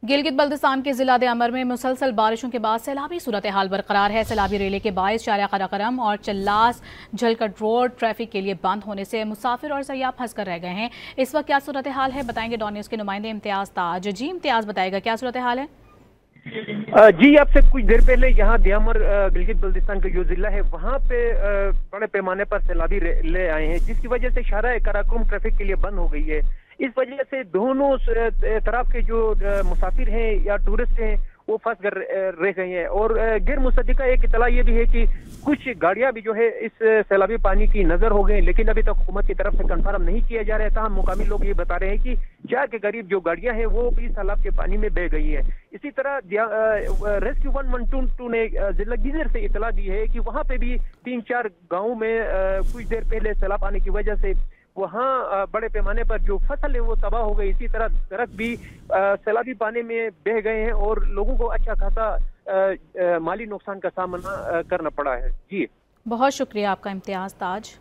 गिलगित बल्तिस्तान के ज़िला अमर में मुसलसल बारिशों के बाद सैलाबी सूरत हाल बरकरार है। सैलाबी रेले के बायस शारिया कराकरम और चल्लास झलकट रोड ट्रैफिक के लिए बंद होने से मुसाफिर और सयाह फंस कर रह गए हैं। इस वक्त क्या सूरत हाल है, बताएंगे डॉन न्यूज़ के नुमाइंदे इम्तियाज़ ताज। जी इम्तियाज़, बताएगा क्या सूरत हाल है? जी, आपसे कुछ देर पहले यहाँ दियामर गिलगित बल्तिस्तान का जो जिला है वहाँ पे बड़े पैमाने पर सैलाबी ले आए हैं, जिसकी वजह से शाहराह कराकरम ट्रैफिक के लिए बंद हो गई है। इस वजह से दोनों तरफ के जो मुसाफिर हैं या टूरिस्ट हैं वो फंस कर रह गए हैं। और गैर मुसद्दिका एक इतला ये भी है कि कुछ गाड़ियां भी जो है इस सैलाबी पानी की नजर हो गई, लेकिन अभी तक हुकूमत की तरफ से कंफर्म नहीं किया जा रहा है। तमाम मुकामी लोग ये बता रहे हैं कि 4 के करीब जो गाड़ियां हैं वो भी सैलाब के पानी में बह गई है। इसी तरह रेस्क्यू 112 ने जिला गिजर से इतला दी है कि वहां पे भी 3-4 गाँव में कुछ देर पहले सैलाब आने की वजह से वहाँ बड़े पैमाने पर जो फसल है वो तबाह हो गई। इसी तरह दरख्त भी सैलाबी पानी में बह गए हैं और लोगों को अच्छा खासा माली नुकसान का सामना करना पड़ा है। जी, बहुत शुक्रिया आपका इम्तियाज़ ताज।